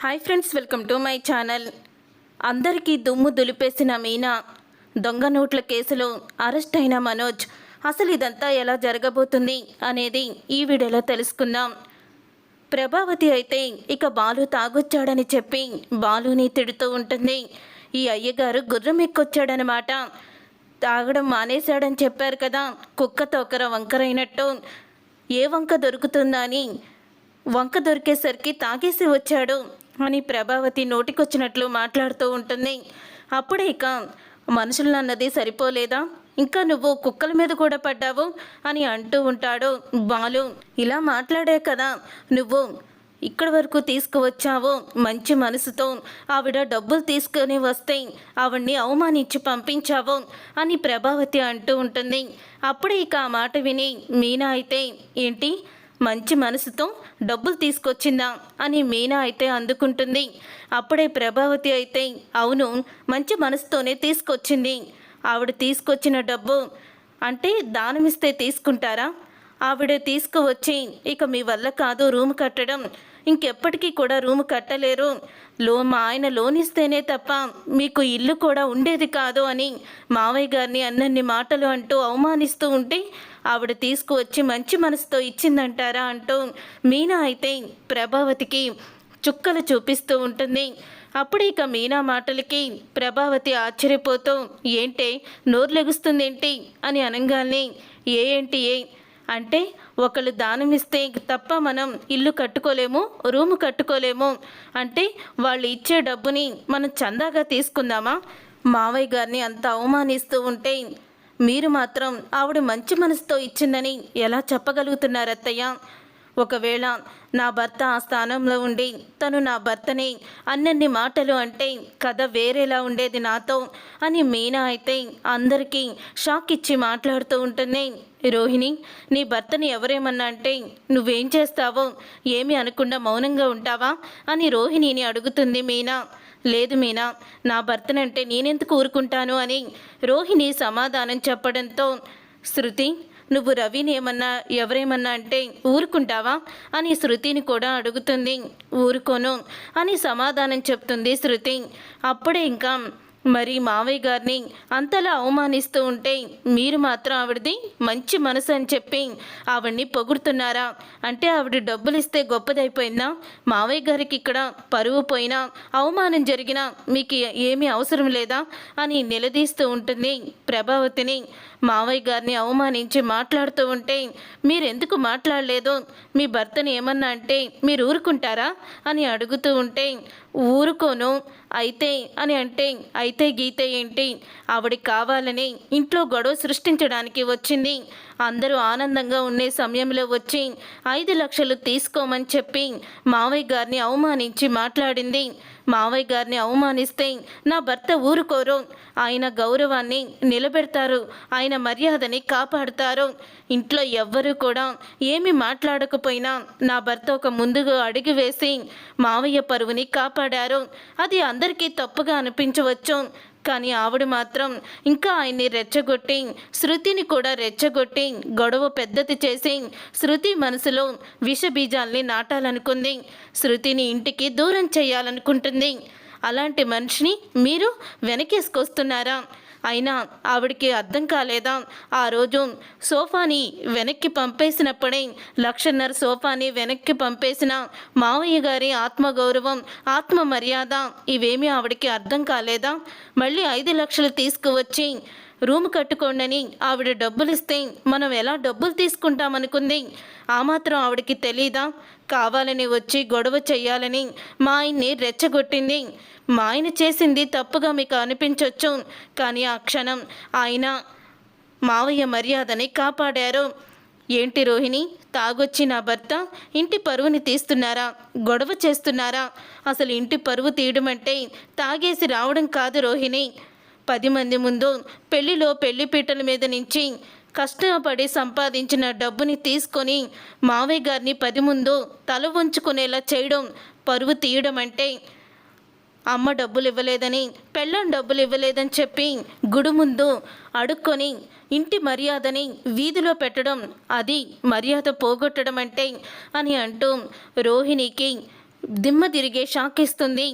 Hi friends, welcome to my channel. అందరికీ దుమ్ము దులిపేసిన మీనా, దొంగ నోట్ల కేసులో అరెస్ట్ అయిన మనోజ్. అసలు ఇదంతా ఎలా జరగబోతుంది అనేది ఈ వీడియోలో తెలుసుకుందాం. ప్రభావతి అయితే ఇక బాలు తాగొచ్చాడని చెప్పి బాలుని తిడుతూ ఉంటుంది. ఈ అయ్యగారు గుర్రం ఎక్కొచ్చాడనమాట. తాగడం మానేశాడని చెప్పారు కదా, కుక్క తోకర వంకరైనట్టు. ఏ వంక దొరుకుతుందా అని వంక దొరికేసరికి తాగేసి వచ్చాడు అని ప్రభావతి నోటికొచ్చినట్లు మాట్లాడుతూ ఉంటుంది. అప్పుడే ఇక మనుషులు అన్నది సరిపోలేదా, ఇంకా నువ్వు కుక్కల మీద కూడా పడ్డావు అని అంటూ ఉంటాడు బాలు. ఇలా మాట్లాడే కదా నువ్వు ఇక్కడి వరకు తీసుకువచ్చావు, మంచి మనసుతో ఆవిడ డబ్బులు తీసుకొని వస్తే ఆవిడ్ని అవమానించి పంపించావు అని ప్రభావతి అంటూ ఉంటుంది. అప్పుడే ఇక ఆ మాట విని మీనా అయితే, ఏంటి మంచి మనసుతో డబ్బులు తీసుకొచ్చిందా అని మీనా అయితే అందుకుంటుంది. అప్పుడే ప్రభావతి అయితే, అవును మంచి మనసుతోనే తీసుకొచ్చింది. ఆవిడ తీసుకొచ్చిన డబ్బు అంటే దానమిస్తే తీసుకుంటారా? ఆవిడ తీసుకువచ్చి ఇక మీ వల్ల కాదు రూమ్ కట్టడం, ఇంకెప్పటికీ కూడా రూమ్ కట్టలేరు, మా ఆయన లోన్ ఇస్తేనే తప్ప మీకు ఇల్లు కూడా ఉండేది కాదు అని మావయ్య గారిని అన్నన్ని మాటలు అంటూ అవమానిస్తూ ఉంటే ఆవిడ తీసుకువచ్చి మంచి మనసుతో ఇచ్చిందంటారా అంటూ మీనా అయితే ప్రభావతికి చుక్కలు చూపిస్తూ ఉంటుంది. అప్పుడు ఇక మీనా మాటలకి ప్రభావతి ఆశ్చర్యపోతూ, ఏంటే నోరు లెగుస్తుందేంటి అని అనగానే, ఏంటి అంటే ఒకళ్ళు దానమిస్తే తప్ప మనం ఇల్లు కట్టుకోలేము, రూము కట్టుకోలేము అంటే వాళ్ళు ఇచ్చే డబ్బుని మనం చందాగా తీసుకుందామా? మావయ్య గారిని అంత అవమానిస్తూ ఉంటే మీరు మాత్రం ఆవిడ మంచి మనసుతో ఇచ్చిందని ఎలా చెప్పగలుగుతున్నారు అత్తయ్య? ఒకవేళ నా భర్త ఆ స్థానంలో ఉండి తను నా భర్తని అన్నన్ని మాటలు అంటే కథ వేరేలా ఉండేది నాతో అని మీనా అయితే అందరికీ షాక్ ఇచ్చి మాట్లాడుతూ ఉంటుంది. రోహిణి, నీ భర్తని ఎవరేమన్నా అంటే నువ్వేం చేస్తావో, ఏమీ అనకుండా మౌనంగా ఉంటావా అని రోహిణిని అడుగుతుంది మీనా. లేదు మీనా, నా భర్తనంటే నేనెందుకు ఊరుకుంటాను అని రోహిణి సమాధానం చెప్పడంతో, శృతి నువ్వు రవిని ఏమన్నా ఎవరేమన్నా అంటే ఊరుకుంటావా అని శృతిని కూడా అడుగుతుంది. ఊరుకోను అని సమాధానం చెప్తుంది శృతి. అప్పుడే ఇంకా మరి మావయ్య గారిని అంతలా అవమానిస్తూ ఉంటే మీరు మాత్రం ఆవిడది మంచి మనసు అని చెప్పి ఆవిడ్ని పొగుడుతున్నారా? అంటే ఆవిడ డబ్బులు ఇస్తే గొప్పదైపోయిందా? మావయ్య గారికి ఇక్కడ పరువు పోయినా అవమానం జరిగినా మీకు ఏమీ అవసరం లేదా అని నిలదీస్తూ ఉంటుంది ప్రభావతిని. మావయ్య గారిని అవమానించి మాట్లాడుతూ ఉంటే మీరెందుకు మాట్లాడలేదు, మీ భర్తని ఏమన్నా అంటే మీరు ఊరుకుంటారా అని అడుగుతూ ఉంటే, ఊరుకోను అయితే అని అంటే అయితే గీతే ఏంటి, ఆవిడ కావాలని ఇంట్లో గొడవ సృష్టించడానికి వచ్చింది. అందరూ ఆనందంగా ఉండే సమయంలో వచ్చి 5 లక్షలు తీసుకోమని చెప్పి మావయ్య గారిని అవమానించి మాట్లాడింది. మావయ్య గారిని అవమానిస్తే నా భర్త ఊరుకోరు, ఆయన గౌరవాన్ని నిలబెడతారు, ఆయన మర్యాదని కాపాడుతారు. ఇంట్లో ఎవ్వరూ కూడా ఏమి మాట్లాడకపోయినా నా భర్త ఒక ముందుగా అడుగు వేసి మావయ్య పరువుని కాపాడారు. అది అందరికీ తప్పుగా అనిపించవచ్చు, కానీ ఆవిడ మాత్రం ఇంకా ఆయన్ని రెచ్చగొట్టి శృతిని కూడా రెచ్చగొట్టి గొడవ పెద్దది చేసి శృతి మనసులో విషబీజాల్ని నాటాలనుకుంది. శృతిని ఇంటికి దూరం చేయాలనుకుంటుంది. అలాంటి మనిషిని మీరు వెనకేసుకొస్తున్నారా? అయినా ఆవిడికి అర్థం కాలేదా? ఆ రోజు సోఫాని వెనక్కి పంపేసినప్పుడే 1,50,000 సోఫాని వెనక్కి పంపేసిన మావయ్య గారి ఆత్మగౌరవం, ఆత్మ మర్యాద ఇవేమీ ఆవిడికి అర్థం కాలేదా? మళ్ళీ 5 లక్షలు తీసుకువచ్చి రూమ్ కట్టుకోండి ఆవిడ డబ్బులు ఇస్తే మనం ఎలా డబ్బులు తీసుకుంటామనుకుంది. ఆ మాత్రం ఆవిడకి తెలీదా? కావాలని వచ్చి గొడవ చెయ్యాలని మా ఆయన్ని రెచ్చగొట్టింది. మా ఆయన చేసింది తప్పుగా మీకు అనిపించవచ్చు, కానీ ఆ క్షణం ఆయన మావయ్య మర్యాదని కాపాడారు. ఏంటి రోహిణి, తాగొచ్చి నా భర్త ఇంటి పరువుని తీస్తున్నారా, గొడవ చేస్తున్నారా? అసలు ఇంటి పరువు తీయడం అంటే తాగేసి రావడం కాదు రోహిణి. 10 మంది ముందు పెళ్లిలో పెళ్లిపీటల మీద నుంచి కష్టపడి సంపాదించిన డబ్బుని తీసుకొని మావయ్య గారిని 10 ముందు తల వంచుకునేలా చేయడం పరువు తీయడం అంటే. అమ్మ డబ్బులు ఇవ్వలేదని, పెళ్ళం డబ్బులు ఇవ్వలేదని చెప్పి గుడి ముందు అడుక్కొని ఇంటి మర్యాదని వీధిలో పెట్టడం, అది మర్యాద పోగొట్టడం అంటే అని అంటూ రోహిణికి దిమ్మ తిరిగే షాక్ ఇస్తుంది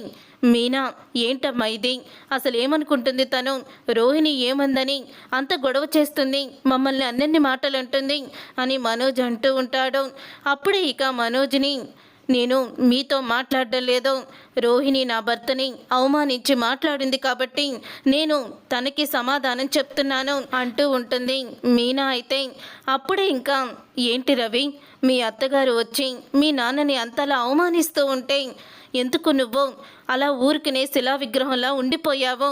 మీనా. ఏంటమ్మా ఇది, అసలు ఏమనుకుంటుంది తను? రోహిణి ఏమందని అంత గొడవ చేస్తుంది, మమ్మల్ని అన్నెన్ని మాటలు అంటుంది అని మనోజ్ అంటూ ఉంటాడు. అప్పుడే ఇక మనోజ్ని, నేను మీతో మాట్లాడడం లేదు, రోహిణి నా భర్తని అవమానించి మాట్లాడింది కాబట్టి నేను తనకి సమాధానం చెప్తున్నాను అంటూ ఉంటుంది మీనా. అయితే అప్పుడే ఇంకా, ఏంటి రవి, మీ అత్తగారు వచ్చి మీ నాన్నని అంతలా అవమానిస్తూ ఉంటే ఎందుకు నువ్వు అలా ఊరికనే శిలా విగ్రహంలా ఉండిపోయావు?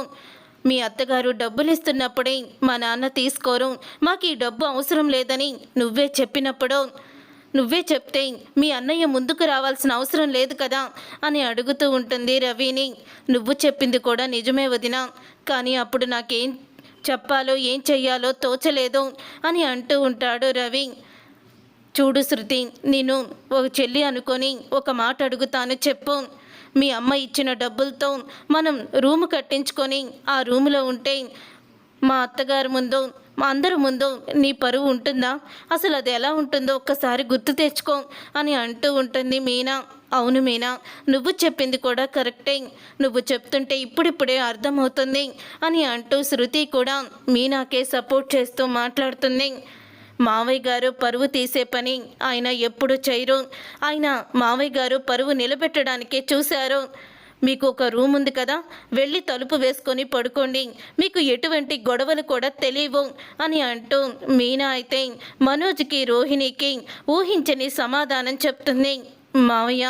మీ అత్తగారు డబ్బులు ఇస్తున్నప్పుడే మా నాన్న తీసుకోరు, మాకు ఈ డబ్బు అవసరం లేదని నువ్వే చెప్పినప్పుడు, నువ్వే చెప్తే మీ అన్నయ్య ముందుకు రావాల్సిన అవసరం లేదు కదా అని అడుగుతూ ఉంటుంది రవిని. నువ్వు చెప్పింది కూడా నిజమే వదినా, కానీ అప్పుడు నాకేం చెప్పాలో ఏం చెయ్యాలో తోచలేదు అని అంటూ ఉంటాడు రవి. చూడు శృతి, నేను ఒక చెల్లి అనుకొని ఒక మాట అడుగుతాను, చెప్పు. మీ అమ్మ ఇచ్చిన డబ్బులతో మనం రూము కట్టించుకొని ఆ రూములో ఉంటే మా అత్తగారి ముందు, మా అందరి ముందు నీ పరువు ఉంటుందా? అసలు అది ఎలా ఉంటుందో ఒక్కసారి గుర్తు తెచ్చుకో అని అంటూ ఉంటుంది మీనా. అవును మీనా, నువ్వు చెప్పింది కూడా కరెక్టే, నువ్వు చెప్తుంటే ఇప్పుడిప్పుడే అర్థమవుతుంది అని అంటూ శృతి కూడా మీనాకే సపోర్ట్ చేస్తూ మాట్లాడుతుంది. మావయ్య గారు పరువు తీసే పని ఆయన ఎప్పుడు చేయరు, ఆయన మావయ్య గారు పరువు నిలబెట్టడానికే చూశారు. మీకు ఒక రూమ్ ఉంది కదా, వెళ్ళి తలుపు వేసుకొని పడుకోండి, మీకు ఎటువంటి గొడవలు కూడా తెలియవు అని అంటూ మీనా అయితే మనోజ్కి రోహిణికి ఊహించని సమాధానం చెప్తుంది. మావయ్య,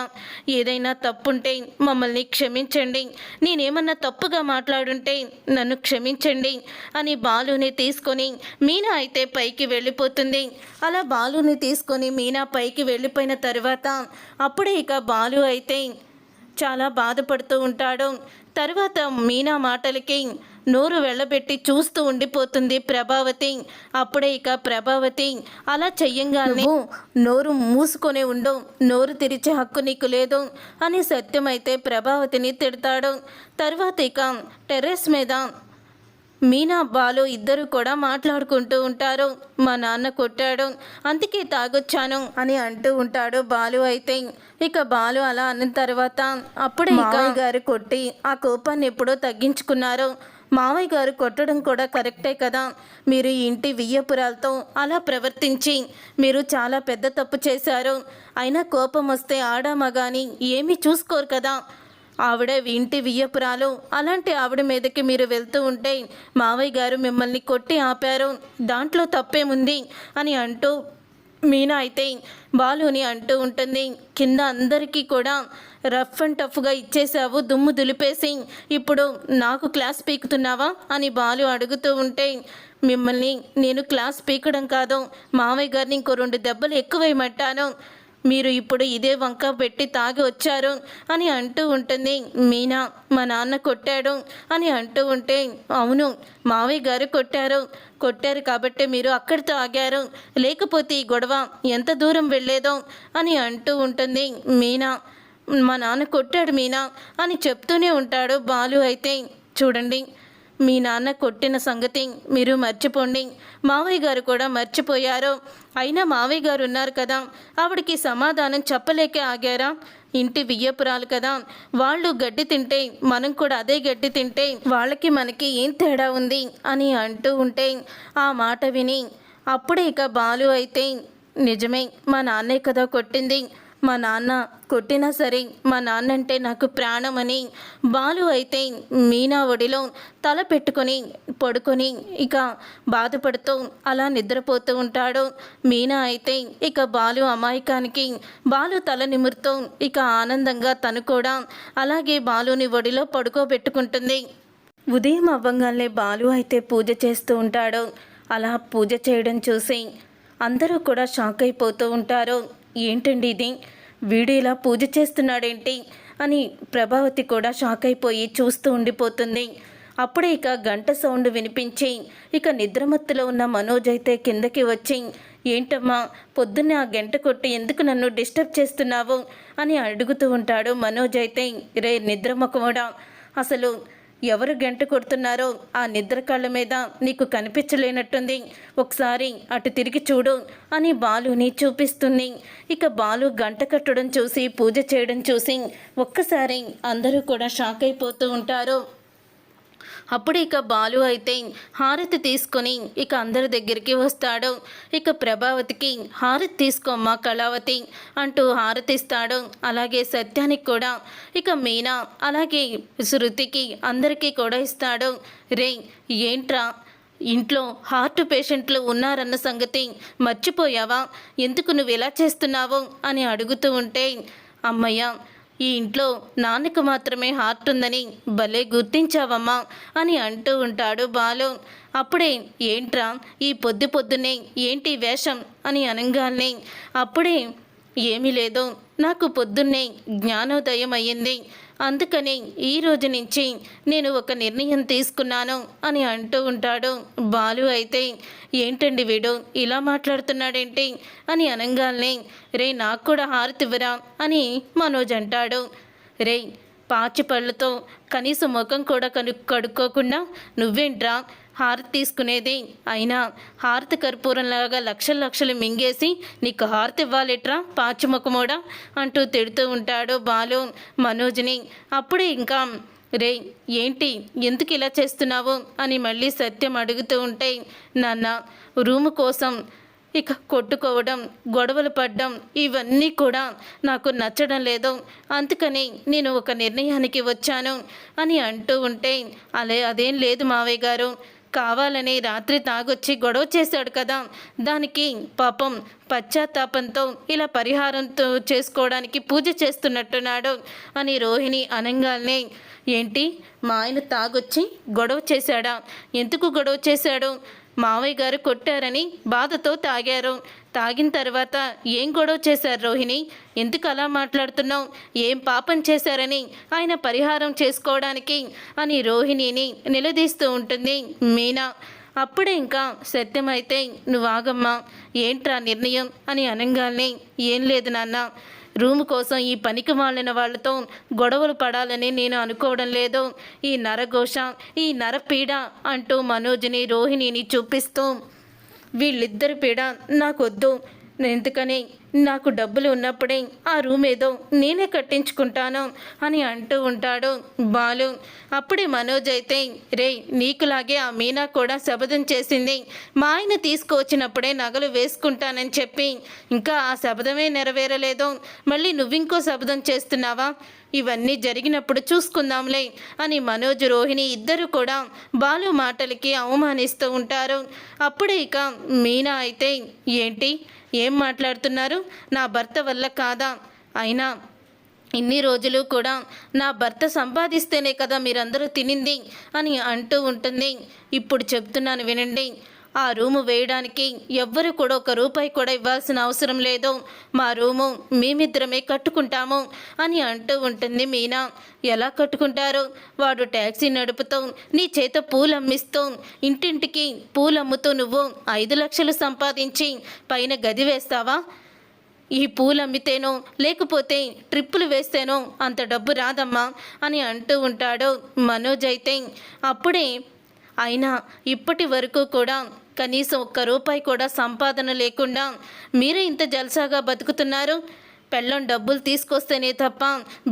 ఏదైనా తప్పుంటే మమ్మల్ని క్షమించండి, నేనేమన్నా తప్పుగా మాట్లాడుంటే నన్ను క్షమించండి అని బాలుని తీసుకొని మీనా అయితే పైకి వెళ్ళిపోతుంది. అలా బాలుని తీసుకొని మీనా పైకి వెళ్ళిపోయిన తర్వాత అప్పుడే ఇక బాలు అయితే చాలా బాధపడుతూ ఉంటాడు. తర్వాత మీనా మాటలకి నోరు వెళ్ళబెట్టి చూస్తూ ఉండిపోతుంది ప్రభావతి. అప్పుడే ఇక ప్రభావతి అలా చెయ్యంగానే, నోరు మూసుకొని ఉండు, నోరు తెరిచే హక్కు నీకు లేదు అని సత్యమైతే ప్రభావతిని తిడతాడు. తర్వాత ఇక టెర్రస్ మీద మీనా బాలు ఇద్దరు కూడా మాట్లాడుకుంటూ ఉంటారు. మా నాన్న కొట్టాడు, అందుకే తాగొచ్చాను అని అంటూ ఉంటాడు బాలు అయితే. ఇక బాలు అలా అన్న తర్వాత అప్పుడే మావయ్య గారు కొట్టి ఆ కోపాన్ని ఎప్పుడో తగ్గించుకున్నారు. మావయ్య గారు కొట్టడం కూడా కరెక్టే కదా, మీరు ఇంటి వియ్యపురాలతో అలా ప్రవర్తించి మీరు చాలా పెద్ద తప్పు చేశారు. అయినా కోపం వస్తే ఆడ మగాని ఏమీ చూసుకోరు కదా, ఆవిడ ఇంటి వియ్యపురాలు, అలాంటి ఆవిడ మీదకి మీరు వెళ్తూ ఉంటే మావయ్య గారు మిమ్మల్ని కొట్టి ఆపారు, దాంట్లో తప్పేముంది అని అంటూ మీనా అయితే బాలుని అంటూ ఉంటుంది. కింద అందరికీ కూడా రఫ్ అండ్ టఫ్గా ఇచ్చేసావు, దుమ్ము దులిపేసి ఇప్పుడు నాకు క్లాస్ పీకుతున్నావా అని బాలు అడుగుతూ ఉంటే, మిమ్మల్ని నేను క్లాస్ పీకడం కాదు, మావయ్య గారిని ఇంకో 2 దెబ్బలు ఎక్కువేయమంటాను, మీరు ఇప్పుడు ఇదే వంక పెట్టి తాగి వచ్చారు అని అంటూ ఉంటుంది మీనా. మా నాన్న కొట్టాడు అని అంటూ ఉంటే, అవును మావయ్య గారు కొట్టారు కాబట్టి మీరు అక్కడితో ఆగారు, లేకపోతే ఈ గొడవ ఎంత దూరం వెళ్ళేదో అని అంటూ ఉంటుంది మీనా. మా నాన్న కొట్టాడు మీనా అని చెప్తూనే ఉంటాడు బాలు అయితే. చూడండి, మీ నాన్న కొట్టిన సంగతి మీరు మర్చిపోండి, మావయ్య గారు కూడా మర్చిపోయారు, అయినా మావయ్య గారు ఉన్నారు కదా, ఆవిడకి సమాధానం చెప్పలేకే ఆగారా? ఇంటి వియ్యపురాలు కదా, వాళ్ళు గడ్డి తింటే మనం కూడా అదే గడ్డి తింటే వాళ్ళకి మనకి ఏం తేడా ఉంది అని అంటూ ఉంటే ఆ మాట విని అప్పుడే ఇక బాలు అయితే, నిజమే మా నాన్నే కదా కొట్టింది, మా నాన్న కొట్టినా సరే మా నాన్నంటే నాకు ప్రాణం అని బాలు అయితే మీనా ఒడిలో తల పెట్టుకొని పడుకొని ఇక బాధపడుతూ అలా నిద్రపోతూ ఉంటాడు. మీనా అయితే ఇక బాలు అమాయకానికి బాలు తల నిమురుతూ ఇక ఆనందంగా తను కూడా అలాగే బాలుని ఒడిలో పడుకోబెట్టుకుంటుంది. ఉదయం అవ్వంగానే బాలు అయితే పూజ చేస్తూ ఉంటాడు. అలా పూజ చేయడం చూసి అందరూ కూడా షాక్ అయిపోతూ ఉంటారు. ఏంటండి ఇది, వీడు ఇలా పూజ చేస్తున్నాడేంటి అని ప్రభావతి కూడా షాక్ అయిపోయి చూస్తూ ఉండిపోతుంది. అప్పుడే ఇక గంట సౌండ్ వినిపించి ఇక నిద్రమత్తులో ఉన్న మనోజ్ అయితే కిందకి వచ్చి, ఏంటమ్మా పొద్దున్నే ఆ గంట కొట్టి ఎందుకు నన్ను డిస్టర్బ్ చేస్తున్నావు అని అడుగుతూ ఉంటాడు. మనోజ్ అయితే, రే నిద్రమొకమోడా, అసలు ఎవరు గంట కొడుతున్నారో ఆ నిద్ర కళ్ళ మీద నీకు కనిపించలేనట్టుంది, ఒకసారి అటు తిరిగి చూడు అని బాలుని చూపిస్తుంది. ఇక బాలు గంట కట్టడం చూసి పూజ చేయడం చూసి ఒక్కసారి అందరూ కూడా షాక్ అయిపోతూ ఉంటారు. అప్పుడు ఇక బాలు అయితే హారతి తీసుకొని ఇక అందరి దగ్గరికి వస్తాడు. ఇక ప్రభావతికి హారతి తీసుకోమ్మా కళావతి అంటూ హారతిస్తాడు. అలాగే సత్యానికి కూడా, ఇక మీనా అలాగే శృతికి అందరికీ కూడా ఇస్తాడు. రే ఏంట్రా ఇంట్లో హార్ట్ పేషెంట్లు ఉన్నారన్న సంగతి మర్చిపోయావా? ఎందుకు నువ్వు ఇలా చేస్తున్నావు అని అడుగుతూ ఉంటే, అమ్మయ్య ఈ ఇంట్లో నాన్నకు మాత్రమే హార్ట్ ఉందని భలే గుర్తించావమ్మా అని అంటూ ఉంటాడు బాలు. అప్పుడే ఏంట్రా ఈ పొద్దున్నే ఏంటి వేషం అని అనగానే అప్పుడే ఏమీ లేదు, నాకు పొద్దున్నే జ్ఞానోదయం అయ్యింది, అందుకని ఈ రోజు నుంచి నేను ఒక నిర్ణయం తీసుకున్నాను అని అంటూ ఉంటాడు బాలు. అయితే ఏంటండి వీడు ఇలా మాట్లాడుతున్నాడేంటి అని అనగానే, రే నాకు కూడా హారతివ్వరా అని మనోజ్ అంటాడు. రే పాచి పళ్ళతో కనీసం ముఖం కూడా కడుక్కోకుండా నువ్వేంట్రా హారతి తీసుకునేది? అయినా హారతి కర్పూరంలాగా లక్షలు లక్షలు మింగేసి నీకు హారతి ఇవ్వాలిట్రా పాచిముఖమోడా అంటూ తిడుతూ ఉంటాడు బాలు మనోజ్ని. అప్పుడే ఇంకా రే ఏంటి ఎందుకు ఇలా చేస్తున్నావు అని మళ్ళీ సత్యం అడుగుతూ ఉంటే, నాన్న రూము కోసం ఇక కొట్టుకోవడం గొడవలు పడడం ఇవన్నీ కూడా నాకు నచ్చడం లేదు, అందుకని నేను ఒక నిర్ణయానికి వచ్చాను అని అంటూ ఉంటే, అదేం లేదు మావయ్య గారు, కావాలని రాత్రి తాగొచ్చి గొడవ చేశాడు కదా, దానికి పాపం పశ్చాత్తాపంతో ఇలా పరిహారంతో చేసుకోవడానికి పూజ చేస్తున్నట్టున్నాడు అని రోహిణి అనగానే, ఏంటి మా ఆయన తాగొచ్చి గొడవ చేశాడా? ఎందుకు గొడవ చేశాడు? మావయ్య గారు కొట్టారని బాధతో తాగారు, తాగిన తర్వాత ఏం గొడవ చేశారు రోహిణి? ఎందుకు అలా మాట్లాడుతున్నావు? ఏం పాపం చేశారని ఆయన పరిహారం చేసుకోవడానికి అని రోహిణిని నిలదీస్తూ ఉంటుంది మీనా. అప్పుడే ఇంకా సత్యమైతే నువ్వు ఆగమ్మా, ఏంట్రా నిర్ణయం అని అనగానే, ఏం లేదు నాన్న, రూము కోసం ఈ పనికి మాలిన వాళ్ళతో గొడవలు పడాలని నేను అనుకోవడం లేదు, ఈ నరఘోష ఈ నరపీడ అంటూ మనోజ్ని రోహిణిని చూపిస్తూ, వీళ్ళిద్దరి పీడ నాకొద్దు, ఎందుకని నాకు డబ్బులు ఉన్నప్పుడే ఆ రూమ్ ఏదో నేనే కట్టించుకుంటాను అని అంటూ ఉంటాడు బాలు. అప్పుడే మనోజ్ అయితే, రే నీకులాగే ఆ మీనా కూడా శపథం చేసింది, మా ఆయన తీసుకువచ్చినప్పుడే నగలు వేసుకుంటానని చెప్పి ఇంకా ఆ శపథమే నెరవేరలేదు, మళ్ళీ నువ్వింకో శపథం చేస్తున్నావా? ఇవన్నీ జరిగినప్పుడు చూసుకుందాంలే అని మనోజ్ రోహిణి ఇద్దరు కూడా బాలు మాటలకి అవమానిస్తూ ఉంటారు. అప్పుడే ఇక మీనా అయితే, ఏంటి ఏం మాట్లాడుతున్నారు? నా భర్త వల్ల కాదా? అయినా ఇన్ని రోజులు కూడా నా భర్త సంపాదిస్తేనే కదా మీరందరూ తినింది అని అంటూ ఉంటుంది. ఇప్పుడు చెప్తున్నాను వినండి, ఆ రూము వేయడానికి ఎవ్వరు కూడా ఒక రూపాయి కూడా ఇవ్వాల్సిన అవసరం లేదు, మా రూము మేమిద్దరమే కట్టుకుంటాము అని అంటూ ఉంటుంది మీనా. ఎలా కట్టుకుంటారు? వాడు ట్యాక్సీ నడుపుతూ నీ చేత పూలు అమ్మిస్తూ ఇంటింటికి పూలు అమ్ముతూ నువ్వు 5 లక్షలు సంపాదించి పైన గది వేస్తావా? ఈ పూలు అమ్మితేనో లేకపోతే ట్రిప్పులు వేస్తేనో అంత డబ్బు రాదమ్మా అని అంటూ ఉంటాడు మనోజ్. అయితే అప్పుడే అయినా ఇప్పటి వరకు కూడా కనీసం 1 రూపాయి కూడా సంపాదన లేకుండా మీరే ఇంత జల్సాగా బతుకుతున్నారు. పెళ్ళం డబ్బులు తీసుకొస్తేనే తప్ప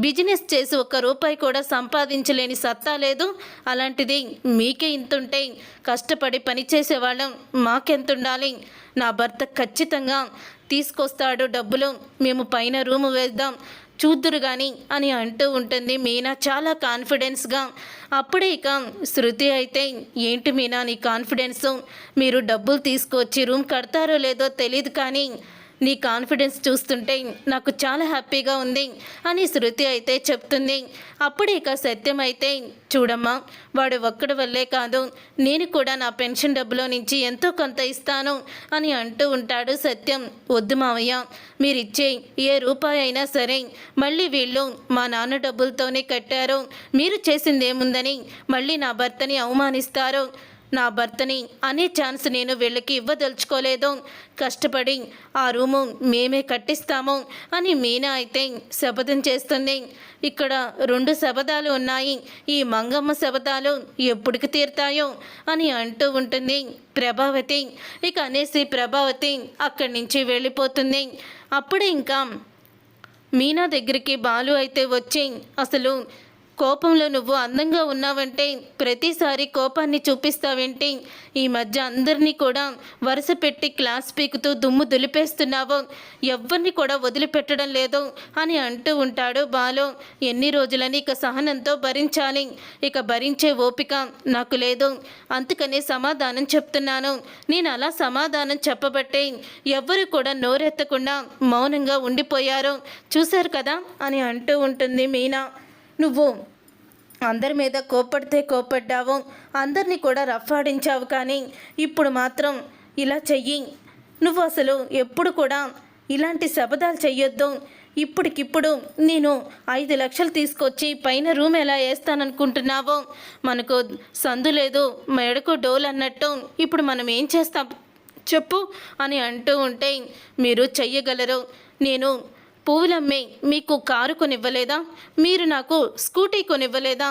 బిజినెస్ చేసి 1 రూపాయి కూడా సంపాదించలేని సత్తా లేదు. అలాంటిది మీకే ఇంతుంటే కష్టపడి పనిచేసేవాళ్ళం మాకెంత ఉండాలి? నా భర్త ఖచ్చితంగా తీసుకొస్తాడు డబ్బులు, మేము పైన రూము వేద్దాం చూద్దురు కానీ అని అంటూ ఉంటుంది మీనా చాలా కాన్ఫిడెన్స్గా. అప్పుడే ఇక శృతి అయితే, ఏంటి మీనా నీ కాన్ఫిడెన్సు? మీరు డబ్బులు తీసుకొచ్చి రూమ్ కడతారో లేదో తెలియదు, కానీ నీ కాన్ఫిడెన్స్ చూస్తుంటే నాకు చాలా హ్యాపీగా ఉంది అని శృతి అయితే చెప్తుంది. అప్పుడు ఇక సత్యం అయితే, చూడమ్మా వాడు ఒక్కడి వల్లే కాదు, నేను కూడా నా పెన్షన్ డబ్బులో నుంచి ఎంతో కొంత ఇస్తాను అని అంటూ ఉంటాడు సత్యం. వద్దు మావయ్య, మీరిచ్చే ఏ రూపాయి అయినా సరే మళ్ళీ వీళ్ళు మా నాన్న డబ్బులతోనే కట్టారు, మీరు చేసిందేముందని మళ్ళీ నా భర్తని అవమానిస్తారు, నా భర్తని అనే ఛాన్స్ నేను వీళ్ళకి ఇవ్వదలుచుకోలేదు. కష్టపడి ఆ రూము మేమే కట్టిస్తాము అని మీనా అయితే శపథం చేస్తుంది. ఇక్కడ 2 శపథాలు ఉన్నాయి. ఈ మంగమ్మ శపథాలు ఎప్పటికి తీరుతాయో అని అంటూ ఉంటుంది ప్రభావతి. ఇక అనేసి ప్రభావతి అక్కడి నుంచి వెళ్ళిపోతుంది. అప్పుడే ఇంకా మీనా దగ్గరికి బాలు అయితే వచ్చి, అసలు కోపంలో నువ్వు అందంగా ఉన్నావంటే ప్రతిసారి కోపాన్ని చూపిస్తావేంటి? ఈ మధ్య అందరినీ కూడా వరుస పెట్టి క్లాస్ పీకుతూ దుమ్ము దులిపేస్తున్నావు, ఎవరిని కూడా వదిలిపెట్టడం లేదు అని అంటూ ఉంటాడు బాలు. ఎన్ని రోజులని ఇక సహనంతో భరించాలి? ఇక భరించే ఓపిక నాకు లేదు, అందుకనే సమాధానం చెప్తున్నాను. నేను అలా సమాధానం చెప్పబట్టే ఎవ్వరు కూడా నోరెత్తకుండా మౌనంగా ఉండిపోయారు, చూశారు కదా అని అంటూ ఉంటుంది మీనా. నువ్వు అందరి మీద కోప్పడితే కోప్పడ్డావు, అందరినీ కూడా రఫాడించావు, కానీ ఇప్పుడు మాత్రం ఇలా చెయ్యి. నువ్వు అసలు ఎప్పుడు కూడా ఇలాంటి శపథాలు చెయ్యొద్దు. ఇప్పటికిప్పుడు నేను 5 లక్షలు తీసుకొచ్చి పైన రూమ్ ఎలా వేస్తాననుకుంటున్నావో? మనకు సందు లేదు, మెడకు డోల్ అన్నట్టు ఇప్పుడు మనం ఏం చేస్తాం చెప్పు అని అంటూ ఉంటే, మీరు చెయ్యగలరు. నేను పువ్వులమ్మే మీకు కారు కొనివ్వలేదా? మీరు నాకు స్కూటీ కొనివ్వలేదా?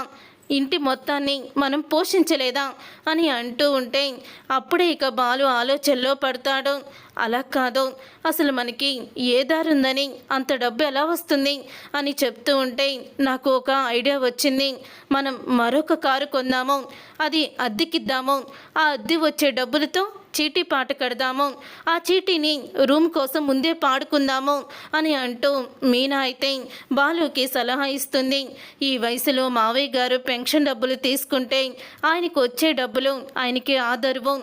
ఇంటి మొత్తాన్ని మనం పోషించలేదా అని అంటూ ఉంటే అప్పుడే ఇక బాలు ఆలోచనలో పడతాడు. అలా కాదు, అసలు మనకి ఏ దారి ఉందని అంత డబ్బు ఎలా వస్తుంది అని చెప్తూ ఉంటే నాకు ఒక ఐడియా వచ్చింది. మనం మరొక కారు కొందాము, అది అద్దెకిద్దాము, ఆ అద్దె వచ్చే డబ్బులతో చీటీ పాట కడదాము, ఆ చీటీని రూమ్ కోసం ముందే పాడుకుందాము అని అంటూ మీనా అయితే బాలుకి సలహా ఇస్తుంది. ఈ వయసులో మావయ్య గారు పెన్షన్ డబ్బులు తీసుకుంటే ఆయనకు వచ్చే డబ్బులు ఆయనకి ఆదరువు.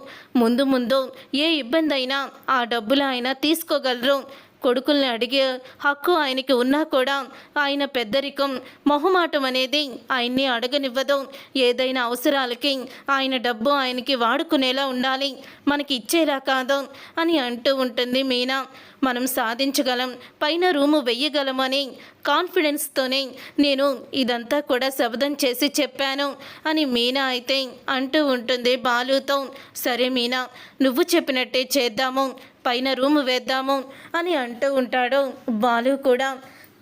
ముందు ముందు ఏ ఇబ్బంది అయినా ఆ డబ్బులు ఆయన తీసుకోగలరు. కొడుకుల్ని అడిగే హక్కు ఆయనకి ఉన్నా కూడా ఆయన పెద్దరికం, మొహమాటం అనేది ఆయన్ని అడగనివ్వదు. ఏదైనా అవసరాలకి ఆయన డబ్బు ఆయనకి వాడుకునేలా ఉండాలి, మనకి ఇచ్చేలా కాదు అని అంటూ ఉంటుంది మీనా. మనం సాధించగలం, పైన రూము వెయ్యగలమని కాన్ఫిడెన్స్తోనే నేను ఇదంతా కూడా శపథం చేసి చెప్పాను అని మీనా అయితే అంటూ ఉంటుంది బాలుతో. సరే మీనా, నువ్వు చెప్పినట్టే చేద్దాము, పైన రూము వేద్దాము అని అంటూ ఉంటాడు బాలు కూడా.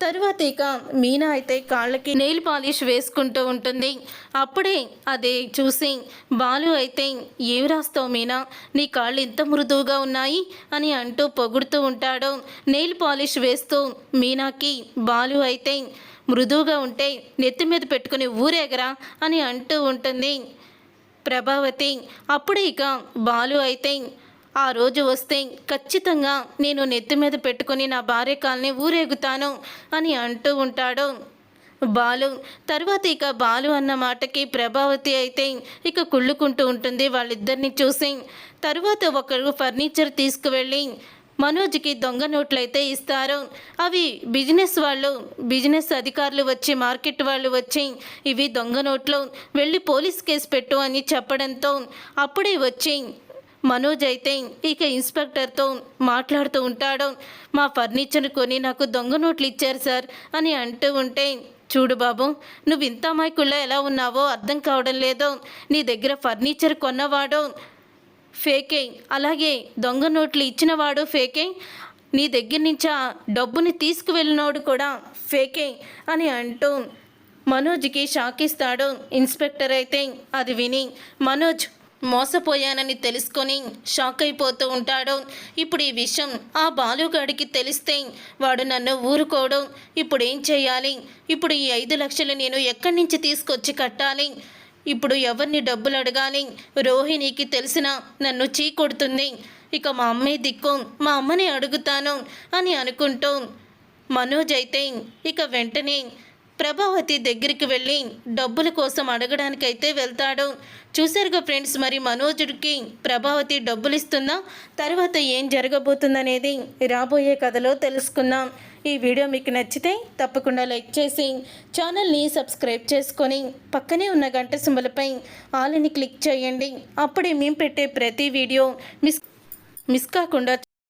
తరువాత ఇక మీనా అయితే కాళ్ళకి నెయిల్ పాలిష్ వేసుకుంటూ ఉంటుంది. అప్పుడే అదే చూసి బాలు అయితే, ఏం రాస్తావు మీనా, నీ కాళ్ళు ఇంత మృదువుగా ఉన్నాయి అని అంటూ పొగుడుతూ ఉంటాడు. నెయిల్ పాలిష్ వేస్తూ మీనాకి బాలు అయితే, మృదువుగా ఉంటే నెత్తి మీద పెట్టుకుని ఊరేగరా అని అంటూ ఉంటుంది ప్రభావతి. అప్పుడే ఇక బాలు అయితే, ఆ రోజు వస్తే ఖచ్చితంగా నేను నెత్తి మీద పెట్టుకుని నా భార్య కాల్ని ఊరేగుతాను అని అంటూ ఉంటాడు బాలు. తర్వాత ఇక బాలు అన్న మాటకి ప్రభావతి అయితే ఇక కుళ్ళుకుంటూ ఉంటుంది వాళ్ళిద్దరిని చూసి. తర్వాత ఒకరు ఫర్నిచర్ తీసుకువెళ్ళి మనోజ్కి దొంగ నోట్లు అయితే ఇస్తారు. అవి బిజినెస్ అధికారులు వచ్చి, మార్కెట్ వాళ్ళు వచ్చి, ఇవి దొంగ నోట్లు, వెళ్ళి పోలీస్ కేసు పెట్టు అని చెప్పడంతో అప్పుడే వచ్చి మనోజ్ అయితే ఇక ఇన్స్పెక్టర్తో మాట్లాడుతూ ఉంటాడు. మా ఫర్నిచర్ కొని నాకు దొంగ నోట్లు ఇచ్చారు సార్ అని అంటూ ఉంటే, చూడు బాబు, నువ్వు ఇంత అమాయకుల్లా ఎలా ఉన్నావో అర్థం కావడం లేదు. నీ దగ్గర ఫర్నిచర్ కొన్నవాడు ఫేకే, అలాగే దొంగ నోట్లు ఇచ్చినవాడు ఫేకే, నీ దగ్గర నుంచి ఆ డబ్బుని తీసుకువెళ్ళినోడు కూడా ఫేకే అని అంటూ మనోజ్కి షాక్ ఇస్తాడు ఇన్స్పెక్టర్ అయితే. అది విని మనోజ్ మోసపోయానని తెలుసుకొని షాక్ అయిపోతూ ఉంటాడు. ఇప్పుడు ఈ విషయం ఆ బాలుగాడికి తెలిస్తే వాడు నన్ను ఊరుకోడు. ఇప్పుడు ఏం చేయాలి? ఇప్పుడు ఈ 5 లక్షలు నేను ఎక్కడి నుంచి తీసుకొచ్చి కట్టాలి? ఇప్పుడు ఎవరిని డబ్బులు అడగాలి? రోహిణికి తెలిసినా నన్ను చీకొడుతుంది. ఇక మా అమ్మే దిక్కు, మా అమ్మని అడుగుతాను అని అనుకుంటూ మనోజ్ అయితే ఇక వెంటనే ప్రభావతి దగ్గరికి వెళ్ళి డబ్బుల కోసం అడగడానికైతే వెళ్తాడు. చూసారుగా ఫ్రెండ్స్, మరి మనోజుడికి ప్రభావతి డబ్బులు ఇస్తుందా? తర్వాత ఏం జరగబోతుందనేది రాబోయే కథలో తెలుసుకుందాం. ఈ వీడియో మీకు నచ్చితే తప్పకుండా లైక్ చేసి ఛానల్ని సబ్స్క్రైబ్ చేసుకొని పక్కనే ఉన్న గంట సింబల్పై ఆల్ అని క్లిక్ చేయండి. అప్పుడే మేము పెట్టే ప్రతి వీడియో మిస్ కాకుండా